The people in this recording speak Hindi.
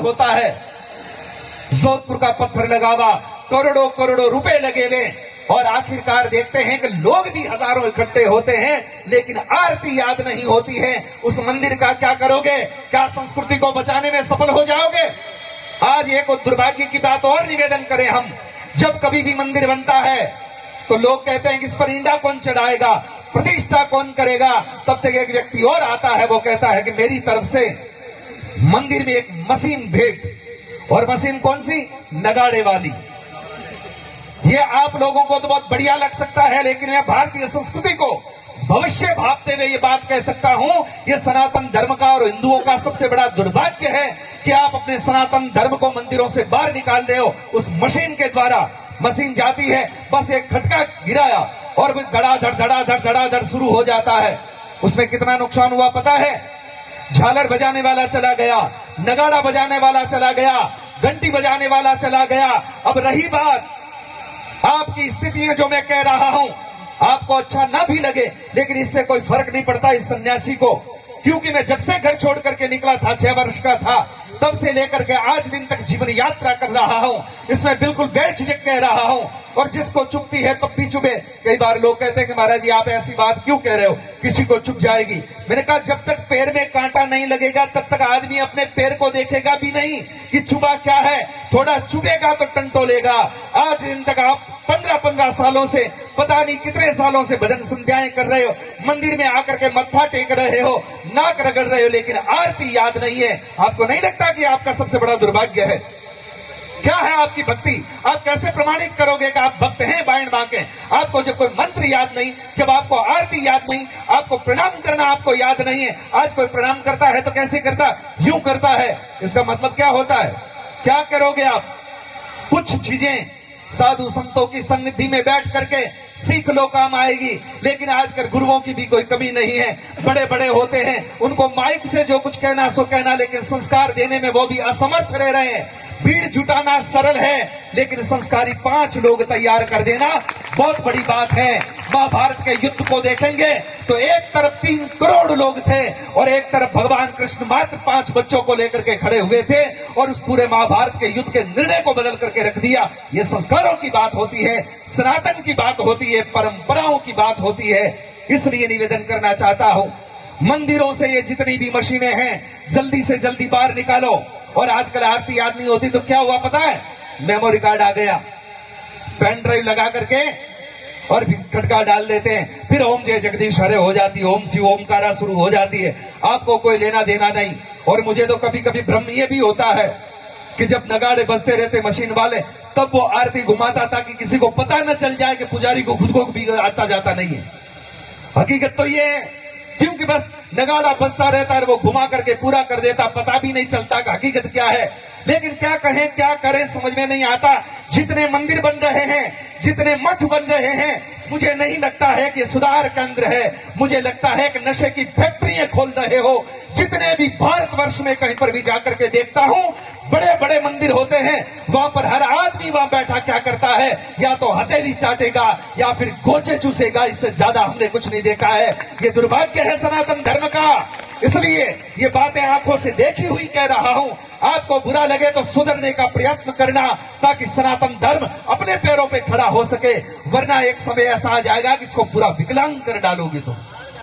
होता है। जोधपुर का पत्थर लगावा, करोड़ों करोड़ों रुपए लगे हुए, और आखिरकार देखते हैं कि लोग भी हजारों इकट्ठे होते हैं, लेकिन आरती याद नहीं होती है। उस मंदिर का क्या करोगे? क्या संस्कृति को बचाने में सफल हो जाओगे? आज एक दुर्भाग्य की बात और निवेदन करें हम, जब कभी भी मंदिर बनता है तो लोग कहते हैं कि इस पर ईंडा कौन चढ़ाएगा, प्रतिष्ठा कौन करेगा। तब तक एक व्यक्ति और आता है, वो कहता है कि मेरी तरफ से मंदिर में एक मशीन भेंट। और मशीन कौन सी? नगाड़े वाली। ये आप लोगों को तो बहुत बढ़िया लग सकता है, लेकिन मैं भारतीय संस्कृति को भविष्य भावते हुए ये बात कह सकता हूं, ये सनातन धर्म का और हिंदुओं का सबसे बड़ा दुर्भाग्य है कि आप अपने सनातन धर्म को मंदिरों से बाहर निकाल रहे हो उस मशीन के द्वारा। मशीन जाती है, बस एक खटका गिराया और वो धड़ाधड़ शुरू हो जाता है। उसमें कितना नुकसान हुआ पता है? झालर बजाने वाला चला गया, नगाड़ा बजाने वाला चला गया, घंटी बजाने वाला चला गया। अब रही बात आपकी स्थितियां जो मैं कह रहा हूं, आपको अच्छा ना भी लगे, लेकिन इससे कोई फर्क नहीं पड़ता इस सन्यासी को, क्योंकि मैं जब से घर छोड़ करके निकला था, 6 वर्ष का था, तब से लेकर के आज दिन तक जीवन यात्रा कर रहा हूं। इसमें बिल्कुल बेझिझक कह रहा हूं, और जिसको चुभती है तब भी चुभे। कई बार लोग कहते हैं कि महाराज जी आप ऐसी बात क्यों कह रहे हो, किसी को चुभ जाएगी। मैंने कहा जब तक पैर में कांटा नहीं लगेगा तब तक आदमी अपने पैर को देखेगा भी नहीं कि चुभा क्या है। थोड़ा चुभेगा तो टंटोलेगा। आज दिन तक आप 15-15 सालों से, पता नहीं कितने सालों से भजन संध्याएं कर रहे हो, मंदिर में आकर के मत्था टेक रहे हो, नाक रगड़ रहे हो, लेकिन आरती याद नहीं है। आपको नहीं लगता कि आपका सबसे बड़ा दुर्भाग्य है? क्या है आपकी भक्ति? आप कैसे प्रमाणित करोगे कि आप भक्त हैं बाएं बांके? आपको जब कोई मंत्र याद नहीं, जब आपको आरती याद नहीं, आपको प्रणाम करना आपको याद नहीं है। आज कोई प्रणाम करता है तो कैसे करता? यूं करता है। इसका मतलब क्या होता है? क्या करोगे आप? कुछ चीजें साधु संतों की सन्निधि में बैठ करके सीख लो, काम आएगी। लेकिन आजकल गुरुओं की भी कोई कमी नहीं है, बड़े बड़े होते हैं, उनको माइक से जो कुछ कहना सो कहना, लेकिन संस्कार देने में वो भी असमर्थ रह रहे हैं। भीड़ जुटाना सरल है, लेकिन संस्कारी 5 लोग तैयार कर देना बहुत बड़ी बात है। महाभारत के युद्ध को देखेंगे तो एक तरफ 3 करोड़ लोग थे और एक तरफ भगवान कृष्ण मात्र 5 बच्चों को लेकर के खड़े हुए थे, और उस पूरे महाभारत के युद्ध के निर्णय को बदल करके रख दिया। ये संस्कारों की बात होती है, सनातन की बात होती है, परंपराओं की बात होती है। इसलिए निवेदन करना चाहता हूं, मंदिरों से ये जितनी भी मशीनें हैं जल्दी से जल्दी बाहर निकालो। और आजकल आरती याद नहीं होती तो क्या हुआ पता है? मेमोरी कार्ड आ गया, पेन ड्राइव लगा करके और खटका डाल देते हैं, फिर ओम जय जगदीश हरे हो जाती है, ओम शिव ओमकारा शुरू हो जाती है। आपको कोई लेना देना नहीं। और मुझे तो कभी कभी भ्रम ये भी होता है कि जब नगाड़े बजते रहते मशीन वाले, तब वो आरती घुमाता ताकि किसी को पता न चल जाए कि पुजारी को खुद को भी आता जाता नहीं है। हकीकत तो ये है, क्योंकि बस नगाड़ा बजता रहता है, वो घुमा करके पूरा कर देता, पता भी नहीं चलता कि हकीकत क्या है। लेकिन क्या कहें क्या करें समझ में नहीं आता। जितने मंदिर बन रहे हैं, जितने मठ बन रहे हैं, मुझे नहीं लगता है कि सुधार केंद्र है, मुझे लगता है कि नशे की फैक्ट्रियां खोल रहे हो। जितने भी भारतवर्ष में कहीं पर भी जाकर के देखता हूं, बड़े बड़े मंदिर होते हैं, वहां पर हर आदमी वहां बैठा क्या करता है? या तो हथेली चाटेगा या फिर गोचे चूसेगा। इससे ज्यादा हमने कुछ नहीं देखा है। ये दुर्भाग्य है सनातन धर्म का। इसलिए ये बातें आंखों से देखी हुई कह रहा हूं। आपको बुरा लगे तो सुधरने का प्रयत्न करना, ताकि सनातन धर्म अपने पैरों पे खड़ा हो सके, वरना एक समय ऐसा आ जाएगा कि इसको पूरा विकलांग कर डालोगे तुम।